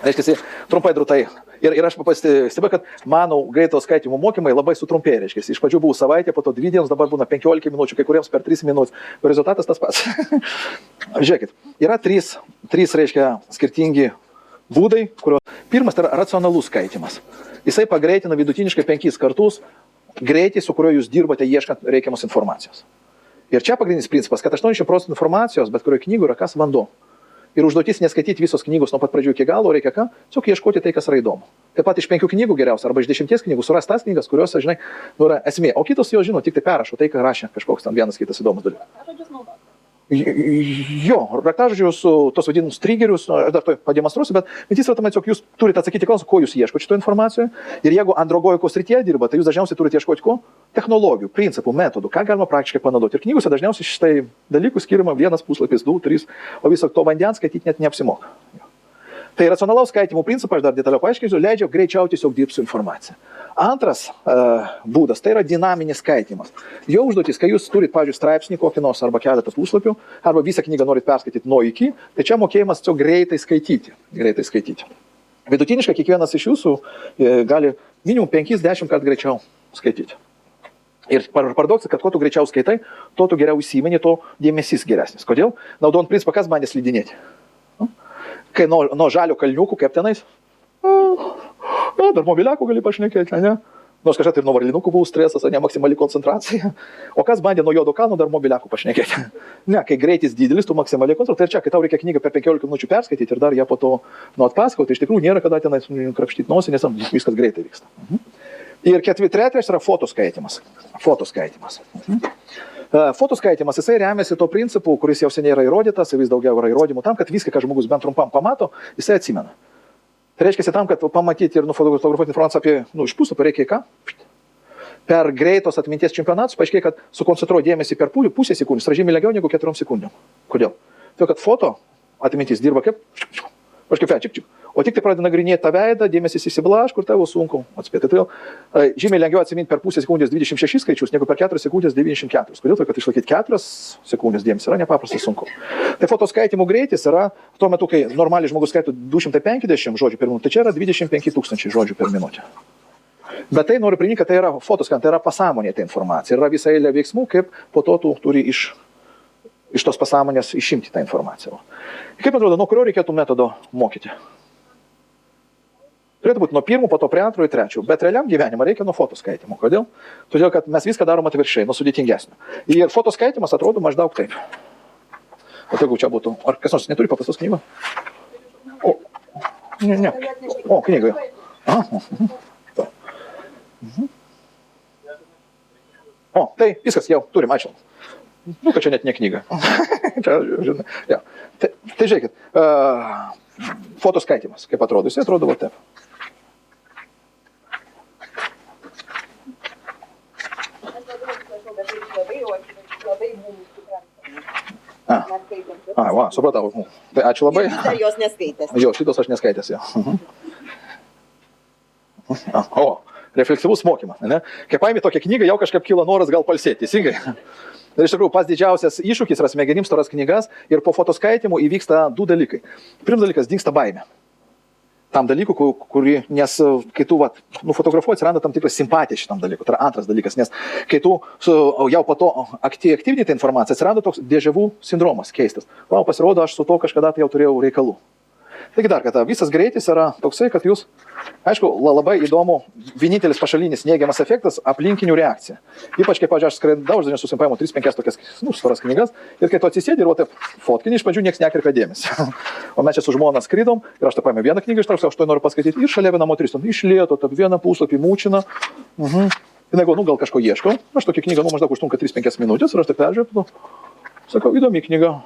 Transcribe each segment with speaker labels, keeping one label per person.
Speaker 1: Reiškia, trumpai drūtai. Ir aš pastebėjau, kad mano greito skaitimo mokymai labai sutrumpėjo. Reiškia, iš pradžių buvo savaitė, po to 2 dienos, dabar būna 15 minučių, kai kuriems per 3 minutės. Rezultatas tas pats. Žiūrėkit, yra 3 reiškia, skirtingi būdai, kurio pirmas tai yra racionalus skaitimas. Jisai pagreitina vidutiniškai 5 kartus greitį, su kuriuo jūs dirbate ieškant reikiamos informacijos. Ir čia pagrindinis principas, kad 80% informacijos, bet kurioje knygoje yra kas vanduo. Ir užduotis neskaityti visos knygos nuo pat pradžių iki galo, reikia ką? Tiesiog ieškoti tai, kas yra įdomu. Taip pat iš 5 knygų geriausia, arba iš 10 knygų suras tas knygas, kurios, žinai, yra esmė. O kitos jo žino, tik tai perrašo tai, ką rašė kažkoks ten vienas kitas įdomus dalykas. Jo, raktažodžius, tos vadinamus triggerius, aš dar to pademonstruosiu, bet mintis yra tam, jog jūs turite atsakyti klausimą, ko jūs ieškote šitoje informacijoje. Ir jeigu androgogikos srityje dirba, tai jūs dažniausiai turite ieškoti ko? Technologijų, principų, metodų, ką galima praktiškai panaudoti. Ir knygose dažniausiai šitai dalykų skiriama 1 puslapis, 2, 3, o viso to vandens skaityti net neapsimoka. Tai racionalaus skaitimo principą, aš dar detaliau paaiškinsiu, leidžia greičiau tiesiog dirbti su informacija. Antras būdas, tai yra dinaminis skaitimas. Jo užduotis, kai jūs turite, pavyzdžiui, straipsnį kokį nors arba keletą puslapių, arba visą knygą norit perskaityti nuo iki, tai čia mokėjimas tiesiog greitai skaityti. Vidutiniškai kiekvienas iš jūsų gali minimum 5-10 kartų greičiau skaityti. Ir paradoksas, kad kuo tu greičiau skaitai, tuo tu geriau įsimeni, tuo dėmesys geresnis. Kodėl? Naudojant principą, kas bandė slidinėti. Kai nuo žalio kalniukų, kaip tenais, dar mobiliakų gali pašnekėti, ne? Nors kažkai ir nuo varlinukų buvo stresas, ne maksimali koncentracija. O kas bandė nuo jodo kalno dar mobiliakų pašnekėti? Ne, kai greitis didelis, tu maksimaliai koncentracija. Tai ir čia, kai tau reikia knygą per 15 minučių perskaityti ir dar ją po to atpasakoti, tai iš tikrųjų nėra kada tenais krapštyti nosį, nes viskas greitai vyksta. Ir trečias yra fotoskaitimas. Fotoskaitimas, jisai remiasi to principu, kuris jau seniai yra įrodytas, vis daugiau yra įrodymų tam, kad viską, ką žmogus bent trumpam pamato, jisai atsimena. Tai reiškia, tam, kad pamatyti ir nufotografuoti informaciją apie, iš puslapio reikia ką? Per greitos atminties čempionatus paaiškėja, kad sukoncentruoja dėmesį per pusę sekundės, yra žymiai ilgiau negu 4 sekundėm. Kodėl? Tai, kad foto atmintis dirba kaip? O tik tai pradeda nagrinėti tą veidą, dėmesys įsiblaško ir tavo sunku atspėti. Tai žymiai lengviau atsiminti per pusę sekundės 26 skaičius, negu per 4 sekundės 94. Kodėl? Kad išlaikyti 4 sekundės dėmesį yra nepaprastai sunku. Tai fotoskaitimo greitis yra tuo metu, kai normaliai žmogus skaito 250 žodžių per minutę, tai čia yra 25 000 žodžių per minutę. Bet tai noriu priminti, kad tai yra fotoskaitimo, tai yra pasąmonė ta informacija. Yra visa eilė veiksmų, kaip po to tu turi iš tos pasąmonės išimti tą informaciją. Kaip atrodo, nuo kurio reikėtų metodo mokyti? Turėtų būti nuo 1, po to prie 2 ir 3. Bet realiam gyvenimą reikia nuo fotoskaitimo. Kodėl? Todėl, kad mes viską darom atvirkščiai, nuo sudėtingesnio. Ir fotoskaitimas atrodo maždaug taip. O jeigu čia būtų, ar kas nors neturi paprastos knygos? Ne. O, knygoje. O, tai viskas, jau turim, ačiū. Kad čia net ne knyga. Tai žiūrėkit, fotoskaitimas, kaip atrodo, jis atrodo va taip. Supratau. Tai ačiū labai.
Speaker 2: Jos neskaitęs.
Speaker 1: Jo, šitos aš neskaitęs. O, refleksyvus mokymas. Ne? Kai paimi tokią knygą, jau kažkaip kyla noras gal palsėti, teisingai. Ir iš tikrųjų, pats didžiausias iššūkis yra smegenims storas knygas ir po fotoskaitimų įvyksta 2 dalykai. Pirmas dalykas, dingsta baimė. Tam dalykų, nes kai tu nufotografuoji, atsiranda tam tikras simpatija šitam dalykui. Tai yra antras dalykas, nes kai tu jau po to aktyvini tą informaciją, atsiranda toks dėžavų sindromas keistas. Pasirodo, aš su to kažkada tai jau turėjau reikalų. Taigi dar kartą, visas greitis yra toksai, kad jūs, aišku, labai įdomu, vienintelis pašalinis neigiamas efektas - aplinkinių reakcija. Ypač, kaip aš skraidau, aš dažniausiai paimu 3-5 tokias storas knygas ir kai tu atsisėdi ir taip fotkinį, iš pradžių niekas nekreipia dėmesį. O mes čia su žmona skridom ir aš tai paėmiau vieną knygą, ištrauksiu, aš to noriu paskaityti ir šalia viena moteris, iš lėto, vieną puslapį mūčina. Ir jeigu, gal kažko ieškau, aš tokią knygą, maždaug užtrunka 3-5 minutės ir aš tai peržiūrėjau, sakau, įdomi knyga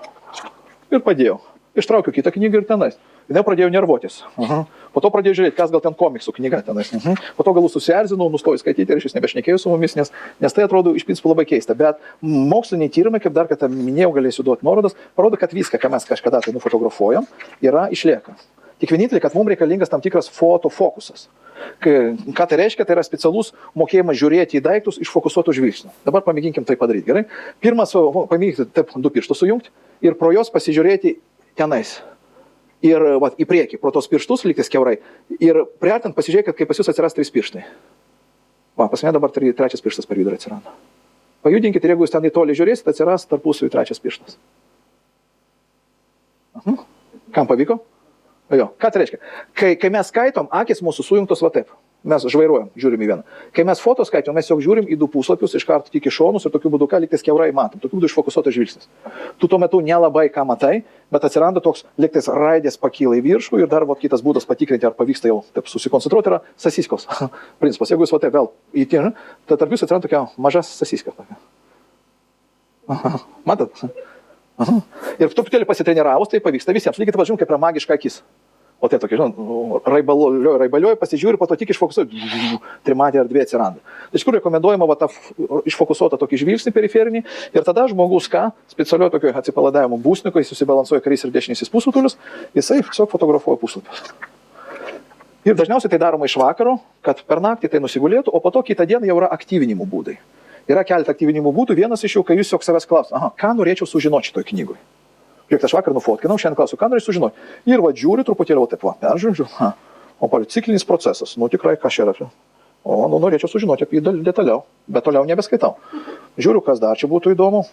Speaker 1: ir padėjau. Ištraukiu kitą knygą ir tenais. Ir pradėjau nervuotis. Po to pradėjau žiūrėti, kas gal ten komiksų knyga tenais. Po to galų susierzinau, nustojau skaityti ir iš vis nebešnekėjau su mumis, nes tai atrodo iš principo labai keista. Bet moksliniai tyrimai, kaip dar kartą minėjau, galėsiu duoti nuorodas, parodo, kad viską, ką mes kažkada tai nufotografuojam, išlieka. Tik vienintelį, kad mums reikalingas tam tikras fotofokusas. Ką tai reiškia, tai yra specialus mokėjimas žiūrėti į daiktus iš fokusuotų žvilgsnių. Dabar pamėginkim tai padaryti, gerai? Pirmas, pamėginkite taip 2 pirštus sujungti ir pro jos pasižiūrėti tenais. ir va, į priekį, pro tos pirštus lygtis kiaurai. Ir priartant pasižiūrėkit, kaip pas jūs atsiras 3 pirštai. Va, pas mane dabar 3 pirštas per vidurį atsiranda. Pajudinkit ir jeigu jūs ten į tolį žiūrėsit, atsiras tarpusavį 3 pirštas. Kam pavyko? Jo. Ką tai reiškia? Kai mes skaitom, akis mūsų sujungtos va taip. Mes žvairuojam, žiūrim į vieną. Kai mes foto skaitom, mes jau žiūrim į 2 puslapius, iš karto tik į šonus ir tokiu būdu, ką lygtais kiaurai matom. Tokiu būdu išfokusuotas žvilgsnis. Tu tuo metu nelabai ką matai, bet atsiranda toks lygtais raidės pakyla į viršų ir dar va, kitas būdas patikrinti, ar pavyksta jau taip susikoncentruoti, yra sasiskos principas. Jeigu jūs va taip vėl įtinė, tai tarp jūs atsiranda tokia maža sasiska. Matot? Ir truputėlį pasitreniravus, tai pavyksta visiems. Lygiai taip pat žiūrim, kaip yra magiška akis. O tai tokia, žinot, raibalioja, pasižiūri, po to tik išfokusuoja, trimatė erdvė atsiranda. Tai iš kur rekomenduojama va, tą išfokusuotą tokį žvilgsnį periferinį ir tada žmogus ką, specialioje tokio atsipalaidavimo būsniko, jis susibalansuoja kairys ir dešinysis pusrutulius, jisai tiesiog fotografuoja puslapius. Ir dažniausiai tai daroma iš vakaro, kad per naktį tai nusigulėtų, o po to kitą dieną jau yra aktyvinimų būdai. Yra keletą aktyvinimų būdų, vienas iš jų, kai jūs tiesiog savęs klausite, ką norėčiau sužinoti šitoj knygoj. Žiūrėk, aš vakar nufotkinau, šiandien klausiu, ką norėčiau sužinoti. Ir va žiūri truputėlį, va taip va, peržiūriu, o ciklinis procesas, nu tikrai, ką čia yra. O, nu norėčiau sužinoti apie jį detaliau, bet toliau nebeskaitau. Žiūriu, kas dar čia būtų įdomu,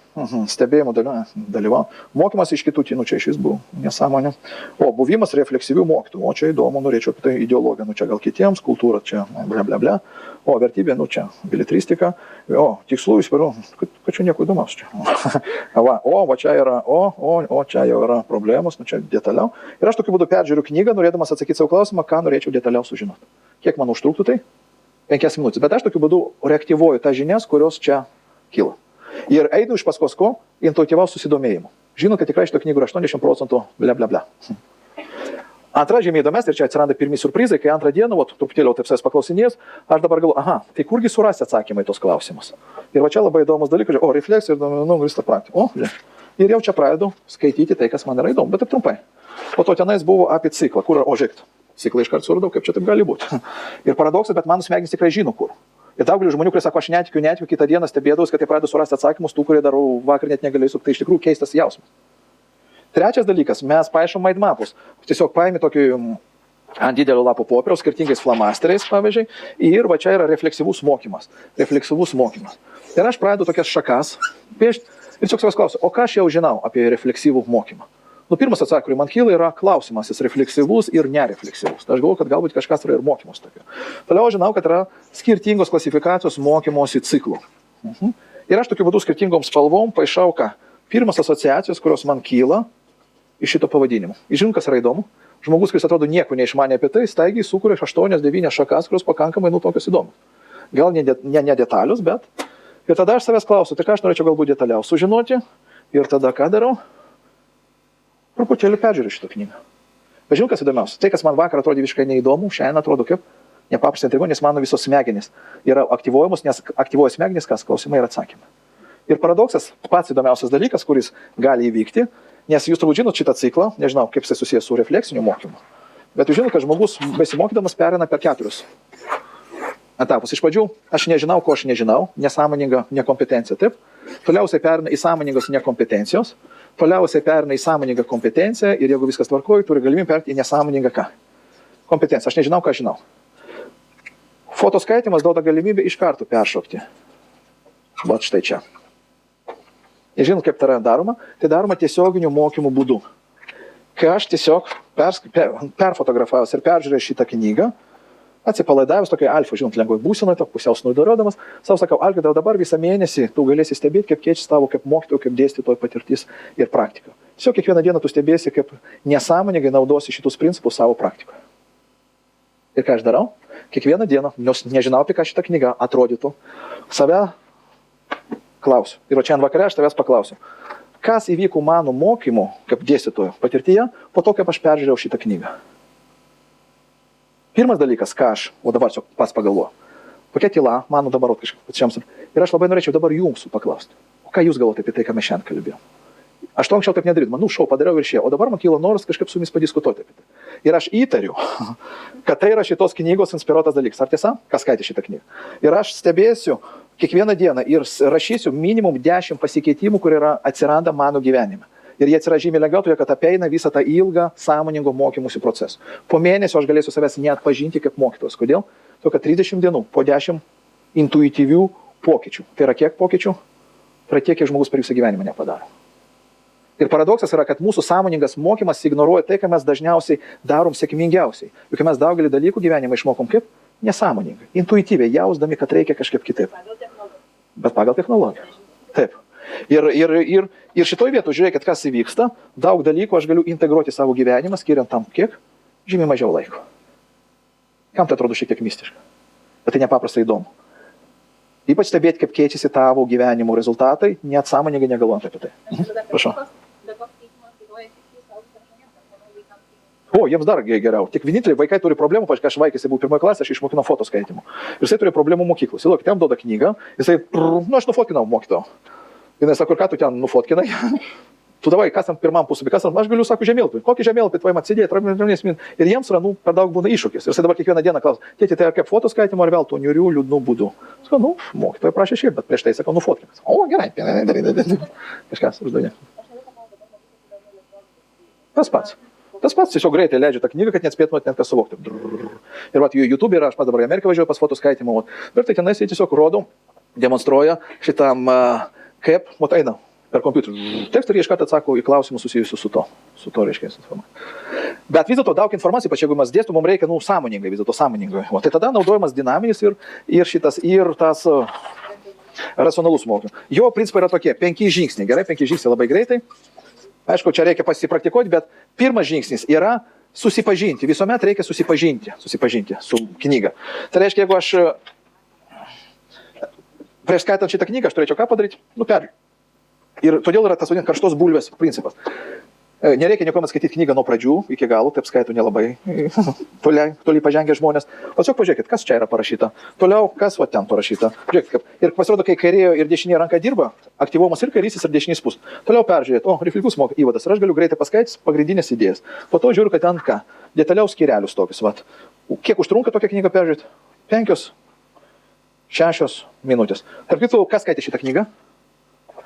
Speaker 1: stebėjimo dalyvau. Mokymas iš kitų, nu čia iš vis buvo nesąmonė. O, buvimas refleksyvių mokytojų, o čia įdomu, norėčiau apie tai ideologiją, nu čia gal kitiems, kultūra čia, ble, ble, ble. O, vertybė, nu čia, biletristika. O, tikslų įspėriu, kad čia nieko įdomaus čia. Va čia yra, o čia jau yra problemos, nu čia detaliau. Ir aš tokiu būdu peržiūriu knygą, norėdamas atsakyti savo klausimą, ką norėčiau detaliau sužinoti. Kiek man užtruktų tai? 5 minutės. Bet aš tokiu būdu reaktyvuoju tas žinias, kurios čia kyla. Ir einu iš paskos ko? Intuityvaus susidomėjimo. Žinau, kad tikrai šito knygų yra 80% ble, ble, ble. Antra žymiai įdomesnė, ir čia atsiranda pirmi surprizai, kai antrą dieną, truputėlį taip savęs paklausinės, aš dabar galvoju, tai kurgi surasti atsakymą į tos klausimus. Ir va čia labai įdomus dalykas, refleksija ir duomenų grįsta praktika. Ir jau čia pradedu skaityti tai, kas man yra įdomu, bet taip trumpai. Po to tenais buvo apie ciklą, kur, žiūrėk, ciklą iškart suradau, kaip čia taip gali būti. Ir paradoksas, bet mano smegenys tikrai žino kur. Ir daugelis žmonių, kurie sako, aš netikiu, kitą dieną stebėdavus, kad jie pradeda surasti atsakymus, tų, kurie darau vakar net negalėsiu, tai iš tikrųjų keistas jausmas. Trečias dalykas, mes paaišom mindmapus. Tiesiog paimi tokį ant didelio lapo popieriaus, skirtingais flamasteriais, pavyzdžiui, ir va čia yra refleksyvus mokymas. Refleksyvus mokymas. Ir aš pradedu tokias šakas piešti ir tiesiog savęs klausiu, o ką aš jau žinau apie refleksyvų mokymą? Nu, pirmas atsakymas, kurį man kyla, yra klausimas, jis refleksyvus ir nerefleksyvus. Tai aš galvoju, kad galbūt kažkas yra ir mokymus tokio. Toliau žinau, kad yra skirtingos klasifikacijos mokymosi ciklų. Ir aš tokiu būdu skirtingom spalvom paišau ką? Pirmas asociacijos, kurios man kyla iš šito pavadinimo. Žinau, kas yra įdomu. Žmogus, kuris atrodo nieko neišmanė apie tai, staigiai sukuria 8-9 šakas, kurios pakankamai tokios įdomus. Gal ne detalius, bet. Ir tada aš savęs klausiu, tai ką aš norėčiau galbūt detaliau sužinoti. Ir tada ką darau? Truputėlį peržiūriu šitą knygą. Bet žinau, kas įdomiausia. Tai, kas man vakar atrodė visiškai neįdomu, šiandien atrodo kaip nepaprastai intriguoja, nes mano visos smegenys yra aktyvuojamos, nes aktyvuoja smegenys, kas klausimai ir atsakymai. Ir paradoksas, pats įdomiausias dalykas, kuris gali įvykti, nes jūs turbūt žinot šitą ciklą, nežinau, kaip jisai susijęs su refleksiniu mokymu, bet jūs žinot, kad žmogus besimokydamas perina per 4 etapus. Iš pradžių aš nežinau, ko aš nežinau, nesąmoninga nekompetencija, taip. Toliausiai perina į sąmoningos nekompetencijos. Toliausiai perina į sąmoningą kompetenciją ir jeigu viskas tvarkoja, turi galimybę perti į nesąmoningą ką? Kompetenciją. Aš nežinau, ką žinau. Fotoskaitimas duoda galimybę iš karto peršokti. Va štai čia. Ir žinot, kaip tai yra daroma? Tai daroma tiesioginių mokymų būdu. Kai aš tiesiog perfotografavęs ir peržiūrėjau šitą knygą, atsipalaidavęs tokia alfa, žinot, lengvai būsenoje, pusiau snaidoroddamas, savo sakau, Algirdai, dabar visą mėnesį tu galėsi stebėti, kaip keičiasi tavo kaip mokytojo, kaip dėstytojo patirtis ir praktika. Tiesiog kiekvieną dieną tu stebėsi, kaip nesąmoningai naudosi šitus principus savo praktikoje. Ir ką aš darau? Kiekvieną dieną, nes nežinau, apie ką šitą knygą atrodytų, save klausiu. Ir šiandien vakare aš tavęs paklausiu, kas įvyko mano mokymo, kaip dėstytojo patirtyje, po to, kaip aš peržiūrėjau šitą knygą. Pirmas dalykas, ką aš, o dabar čia pats pagalvoju, kokia tyla, mano dabar kažkaip pačiams. Ir aš labai norėčiau dabar jūsų paklausti, o ką jūs galvote apie tai, ką mes šiandien kalbėjome? Aš to anksčiau taip nedaryt, šau padariau ir šie, o dabar man kyla noras kažkaip su jumis padiskutuoti apie tai. Ir aš įtariu, kad tai yra šitos knygos inspiruotas dalykas. Ar tiesa? Kas skaitė šitą knygą? Ir aš stebėsiu kiekvieną dieną ir rašysiu minimum 10 pasikeitimų, kurie atsiranda mano gyvenime. Ir jie atsiras žymiai lengviau, todėl kad apeina visą tą ilgą sąmoningo mokymosi procesą. Po mėnesio aš galėsiu savęs neatpažinti kaip mokytojas. Kodėl? Todėl kad 30 dienų, po 10 intuityvių pokyčių. Tai yra kiek pokyčių? Tai yra tiek, kiek žmogus per visą gyvenimą nepadaro. Ir paradoksas yra, kad mūsų sąmoningas mokymas ignoruoja tai, ką mes dažniausiai darom sėkmingiausiai. Juk mes daugelį dalykų gyvenimą išmokom kaip? Nesąmoningai, intuityviai, jausdami, kad reikia kažkaip kitaip. Bet pagal technologiją. Taip. Ir šitoj vietoj žiūrėkit, kas įvyksta. Daug dalykų aš galiu integruoti savo gyvenimą, skiriant tam kiek? Žymiai mažiau laiko. Kam tai atrodo šiek tiek mistiška? Bet tai nepaprastai įdomu. Ypač stebėti, kaip keičiasi tavo gyvenimo rezultatai, net sąmoningai negalvojant apie tai. Prašau. O, jiems dar geriau. Tik vieninteliai vaikai turi problemų, pavyzdžiui, aš vaikėsi buvau pirmoje klasėje, aš išmokinau fotoskaitimų. Ir jisai turi problemų mokyklos. Įlauk, ten duoda knygą, jisai, aš nufotkinau mokytoją. Jis sako, ką tu ten nufotkinai? Tu davai, kas ant pirmam puslapį, kas ant, aš galiu, sako, žemėlapį. Kokį žemėlapį tvojim atsidėti, ramės min. Ir jiems yra, per daug būna iššūkis. Ir jisai dabar kiekvieną dieną klausia, tėti, tai kaip fotoskaitimo ar vėl tų niurių, liūdnų būdų. Sako, mokytoja prašė šiaip, bet prieš tai sakau, nufotkinas. O, gerai, kažkas užduodė. Tas pats, tiesiog greitai leidžia tą knygą, kad neatspėtumėt net kas suvokti. Ir vat, YouTube yra, aš pats dabar į Ameriką važiuoju pas fotoskaitimą, ir tai tenais jie tiesiog rodo, demonstruoja šitam, kaip, eina per kompiuterį. Tekstų ir jie iš karto atsako į klausimus susijusius su to reiškia informacija. Bet vis dėlto daug informacijų, ypač jeigu mes dėstum, mums reikia, sąmoningai, vis dėlto sąmoningai. Tai tada naudojamas dinaminis ir tas racionalus mokymas. Jo principai yra tokie, 5 žingsniai, gerai, 5 žingsniai labai greitai. Aišku, čia reikia pasipraktikuoti, bet pirmas žingsnis yra susipažinti. Visuomet reikia susipažinti su knyga. Tai reiškia, jeigu aš prieš skaitant šitą knygą, aš turėčiau ką padaryti? Peržiūrėti. Ir todėl yra tas vadinamas karštos bulvės principas. Nereikia niekuomet skaityti knygą nuo pradžių iki galo, taip skaito nelabai toli pažengę žmonės. Tiesiog pažiūrėkit, kas čia yra parašyta. Toliau, kas ten parašyta. Žiūrėkit, ir pasirodo, kai kairė ir dešinė ranka dirba, aktyvuomas ir kairysis ir dešinys pusė. Toliau peržiūrėt, refleksijos įvadas. Ir aš galiu greitai paskaityti pagrindinės idėjas. Po to žiūriu, kad ten ką. Detaliau skyrelius tokius. Kiek užtrunka tokią knygą peržiūrėti? 5-6 minutės. Tarp kitų, kas skaitė šitą knygą?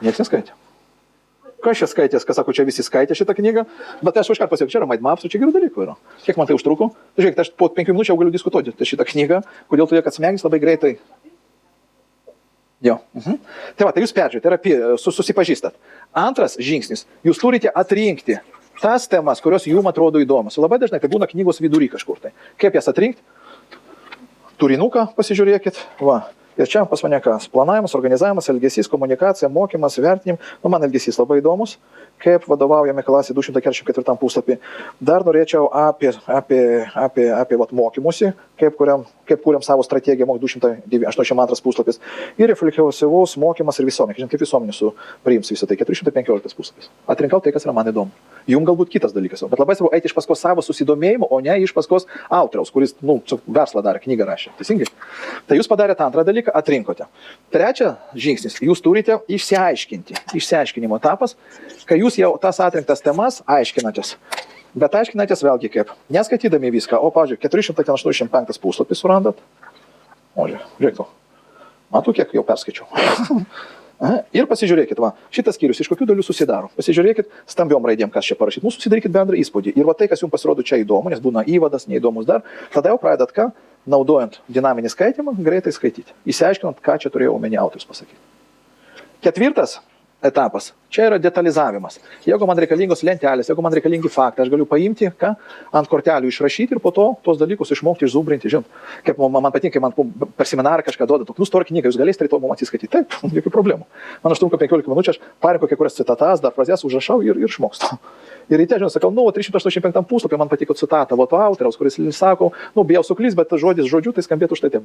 Speaker 1: Niekas neskaitė. Kas čia skaitės, kas sako, čia visi skaitė šitą knygą, bet aš iškart pasiekiau, čia yra mindmaps, čia gerų dalykų yra. Kiek man tai užtruko? Žiūrėk, aš po 5 minučių jau galiu diskutuoti šitą knygą, kodėl todėl, kad smegenys labai greitai. Jo. Tai va, tai jūs peržiūrite, tai yra susipažįstat. Antras žingsnis, jūs turite atrinkti tas temas, kurios jums atrodo įdomios. Labai dažnai tai būna knygos vidury kažkur tai. Kaip jas atrinkti? Turinuką pasižiūrėkit, va. Ir čia pas mane kas? Planavimas, organizavimas, elgesys, komunikacija, mokymas, vertinimas. Man elgesys labai įdomus, kaip vadovaujame klasė 244 puslapį. Dar norėčiau apie mokymusi, kaip kuriam savo strategiją, 282 puslapis. Ir refleksyvus mokymas ir visuomenė. Žinot, kaip visuomenė priims visą tai, 415 puslapis. Atrinkau tai, kas yra man įdomu. Jums galbūt kitas dalykas, bet labai svarbu eiti iš paskos savo susidomėjimo, o ne iš paskos autoriaus, kuris, verslą darė, knygą rašė. Teisingai? Tai jūs padarėte antrą dalyką, atrinkote. Trečias žingsnis, jūs turite išsiaiškinti. Išsiaiškinimo etapas, kai jūs jau tas atrinktas temas aiškinatės. Bet aiškinatės vėlgi kaip. Neskaitydami viską, o, pavyzdžiui, 485 puslapis surandat. O, žiūrėk, matau, kiek jau perskaičiau. Ir pasižiūrėkit, šitas skyrius iš kokių dalių susidaro. Pasižiūrėkit stambiom raidėm, kas čia parašyt. Susidarykit bendrą įspūdį. Ir tai, kas jums pasirodo čia įdomu, nes būna įvadas, neįdomus dar, tada jau pradedat ką, naudojant dinaminį skaitimą, greitai skaityti. Įsiaiškinant, ką čia turėjo omeny autorius pasakyti. Ketvirtas etapas. Čia yra detalizavimas. Jeigu man reikalingos lentelės, jeigu man reikalingi faktai, aš galiu paimti, ką ant kortelių išrašyti ir po to tos dalykus išmokti, išzubrinti. Žinot, kaip man patinka, kai man per seminarą kažką duoda, nustor knygą, jūs galėsite rytoj man atsiskaityti. Taip, jokių problemų. Man užtrunka 15 minučių, aš parinko kai kurias citatas, dar frazes užrašau ir išmokstu. Ir ryte, žinot, sakau, 385 puslapį man patiko citata, to autoriaus, kuris sako, bijau suklys, bet žodis žodžiu, tai skambėtų štai taip.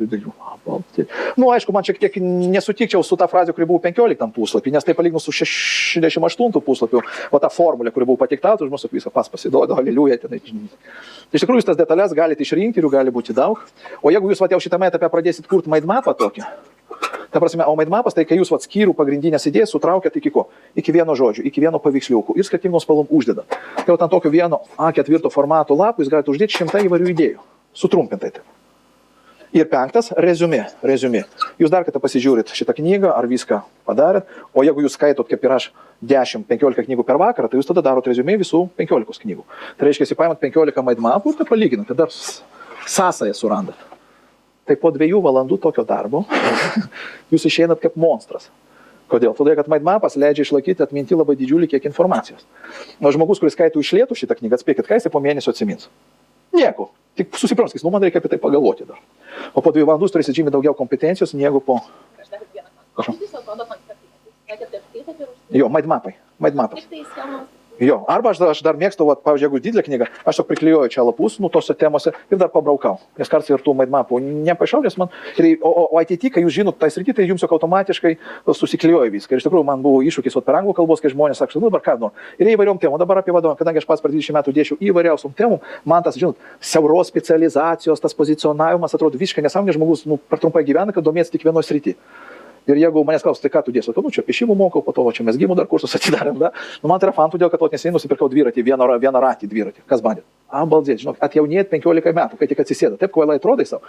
Speaker 1: Aišku, man šiek tiek nesutikčiau su ta frazė, kuri buvo 15 puslapį, nes tai palyginus su 68 puslapių, o ta formulė, kuri buvo patikta, už mūsų visą pasiduoda, aliuja. Iš tikrųjų, jūs tas detalės galite išrinkti ir jų gali būti daug. O jeigu jūs jau šitame etape pradėsit kurti mindmapą tokį, ta prasme, o mindmapas tai, kai jūs skyrių pagrindinės idėjas sutraukėt iki ko? Iki vieno žodžio, iki vieno paveiksliukų ir skirtingom spalvom uždedat. Tai jau ant tokio vieno A4 formato lapų jūs galite uždėti 100 įvairių idėjų, sutrumpintai taip. Ir 5. Reziumė. Jūs dar kartą pasižiūrit šitą knygą, ar viską padarėt, o jeigu jūs skaitot, kaip ir aš, 10-15 knygų per vakarą, tai jūs tada darot reziumė visų 15 knygų. Tai reiškia, jūs paimat 15 mind mapų ir tai palyginat, tada sąsąją surandat. Tai po 2 valandų tokio darbo jūs išeinat kaip monstras. Kodėl? Todėl, kad mind mapas leidžia išlaikyti atminti labai didžiulį kiekį informacijos. O žmogus, kuris skaito iš lėtų šitą knygą, atspėkit, ką jis po mėnesio atsimins? Nieko. Tik susiprantskis, man reikia apie tai pagalvoti dar. O po 2 valandų turėsit žymiai daugiau kompetencijos, negu po...
Speaker 2: Aš dar vieną klausimą. Vis atrodo man sakyti.
Speaker 1: Jo, mind mapai.
Speaker 2: Tik tai schemos.
Speaker 1: Jo, arba aš dar mėgstu, pavyzdžiui, jeigu didelė knyga, aš tik priklijuoju čia lapus, tose temose ir dar pabraukau. Nes kartais ir tų mind mapų nepaišau, nes man... O ateityje, kai jūs žinot tą sritį, tai jums jau automatiškai susiklijuoja viską. Ir iš tikrųjų man buvo iššūkis per anglų kalbos, kai žmonės sako, dabar ką noriu. Ir įvairiom temom, dabar apie vadovą, kadangi aš pats per 20 metų dėšiu įvairiausiom temom, man tas, žinot, siauros specializacijos, tas pozicionavimas atrodo visiškai nesąmonė, žmogus per trumpai gyvena, kad domės tik vienoj srity. Ir jeigu manęs klausia, tai ką tu dėsi, čia piešimų mokau, po to čia mes gimų dar kursus atidarėm, da? Man tai yra fan, todėl, kad neseniai nusipirkau dviratį, vieną ratį dviratį. Kas bandėt? Baldzėt, žinok, atjaunėt 15 metų, kai tik atsisėda, taip kvailai atrodai savo.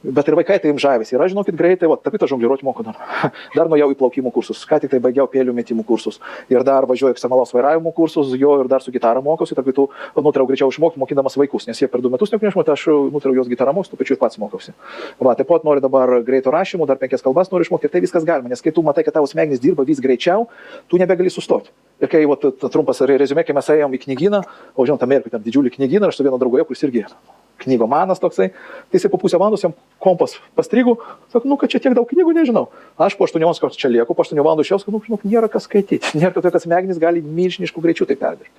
Speaker 1: Bet ir vaikai tai jums žavėsi. Ir aš, žinokit, greitai, tapytą žongliruoti moku dar. Dar nuėjau į plaukimų kursus, ką tik tai baigiau pėlių metimų kursus. Ir dar važiuoju ekstremalaus vairavimo kursus, jo ir dar su gitara mokiausi, tarp kitų nutraukiau greičiau išmokti, mokydamas vaikus, nes jie per 2 metus neišmokė, tai aš nutraukiau jos gitarą mokysiu, tačiau ir pats mokiausi. Va, taip pat noriu dabar greito rašymų, dar 5 kalbas noriu išmokti, ir tai viskas galima, nes kai tu matai, kad tavo smegenys dirba vis greičiau, tu nebegali sustoti. Ir kai trumpas reziumė, kai mes ėjom į knygyną, o žinot, Amerikoje tam didžiulį knygyną, aš su vienu draugu, kuris irgi knygomanas toksai, tai jisai po pusę valandos jam kompas pastrigų, sako, kad čia tiek daug knygų nežinau. Aš po 8 valandų čia lieku, po 8 valandų išėjau, žinok, nėra kas skaityti, nėra tokio, kad smegenys gali milžiniškų greičių tai perdirbti.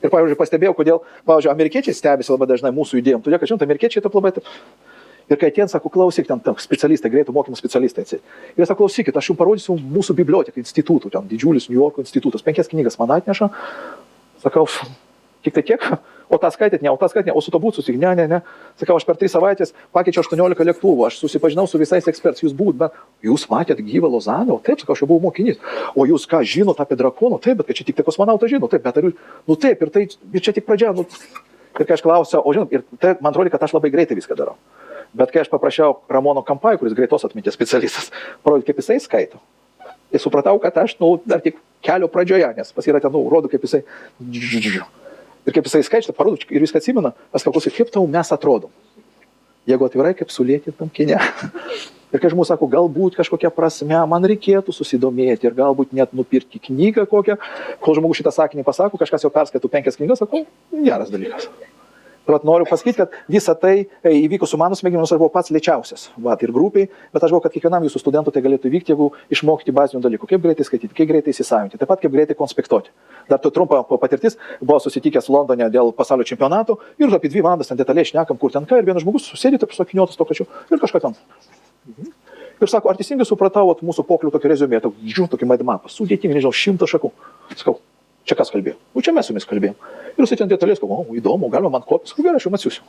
Speaker 1: Ir, pavyzdžiui, pastebėjau, kodėl, pavyzdžiui, amerikiečiai stebisi labai dažnai mūsų idėjom, todėl, kad, žinot, amerikiečiai taip labai taip. Ir kai atien, sako, klausyk, ten specialistai, greito mokymo specialistai. Ir jis sako, klausykit, aš jums parodysiu mūsų biblioteką, institutų, ten didžiulis New Yorko institutas, 5 knygas man atneša. Sakau, tik tai tiek, o tą skaitėt, o su to būt susik, ne. Sakau, aš per 3 savaitės pakeičiau 18 lėktuvų, aš susipažinau su visais ekspertais, jūs buvot, bet jūs matėt gyvą Lozaną, taip, sakau, aš jau buvau mokinys. O jūs ką žinot apie drakoną, taip, bet kad čia tik tai kosmonautą žino, taip, bet ar jūs, taip, ir čia tik pradžia, Ir kai aš klausiau, o žinot, ir tai man atrodo, kad aš labai greitai viską darau. Bet kai aš paprašiau Ramono Kampai, kuris greitos atminties specialistas, parodyti, kaip jisai skaito, tai supratau, kad aš dar tik kelio pradžioje, nes pas yra ten, rodo, kaip jisai... Ir kaip jisai skaičia, parodo ir viską atsimena, aš klausiu, kaip tau mes atrodom. Jeigu atvirai, kaip sulėtintam kine. Ir kai žmogus sako, galbūt kažkokia prasme man reikėtų susidomėti ir galbūt net nupirkti knygą kokią, kol žmogus šitą sakinį pasako, kažkas jau perskaitų 5 knygas, sako, geras dalykas. Bet noriu pasakyti, kad visą tai įvyko su mano smegenimis, aš buvau pats lėčiausias, ir grupiai, bet aš galvoju, kad kiekvienam jūsų studentui tai galėtų įvykti, jeigu išmokti bazinių dalykų, kaip greitai skaityti, kaip greitai įsisavinti, taip pat kaip greitai konspektuoti. Dar tu trumpa patirtis, buvo susitikęs Londone dėl pasaulio čempionato ir apie 2 valandas ten detaliai šnekam, kur ten ką, ir vienas žmogus susėdė taip sakiniotas to pačiu ir kažką ten. Ir sako, ar teisingai supratau mūsų pokalbio tokį reziumė, tokį mind mapą, sudėtingai, nežinau, 100 šakų. Sakau, čia kas kalbėjo? Čia mes su jumis kalbėjom. Ir jisai ten detalės, įdomu, galima man kopijas, gerai, aš jums atsiųsiu.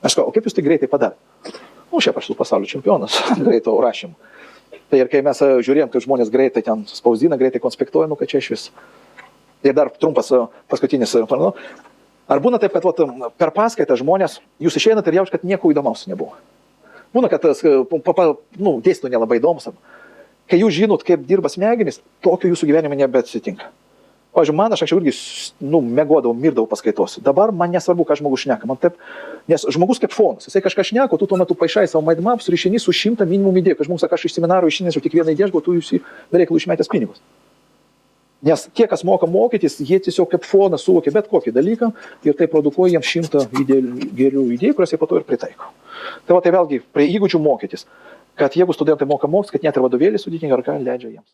Speaker 1: Aš sakau, o kaip jūs tai greitai padarėte? Šiaip aš esu pasaulio čempionas greito rašymo. Tai ir kai mes žiūrėjom, kaip žmonės greitai ten spausdina, greitai konspektuoja, kad čia iš vis. Ir dar trumpas paskutinis, ar būna taip, kad per paskaitą žmonės, jūs išeinat ir jaučiat, kad nieko įdomaus nebuvo. Būna, kad dėstytojai nelabai įdomus. Kai jūs žinot, kaip dirba smegenys, tokio jūsų gyvenime nebeatsitinka. Pavyzdžiui, man aš anksčiau irgi mėgodavau, mirdavau paskaitos. Dabar man nesvarbu, ką žmogus šneka. Nes žmogus kaip fonas, jisai kažką šneka, tu tuo metu paišai savo mind maps ir išeini su 100 minimum idėjų. Kai žmogus sako, aš iš seminaro išsinešiau tik vieną idėją, tu jūs bereikalų išmetęs pinigus. Nes tie, kas moka mokytis, jie tiesiog kaip fonas suvokia bet kokį dalyką ir tai produkuoja jiems 100 gerų idėjų, kurias jie po to ir pritaiko. Tai vėlgi prie įgūdžių mokytis, kad jeigu studentai moka mokytis, kad net ir vadovėlį sudėtinga ar ką leidžia jiems.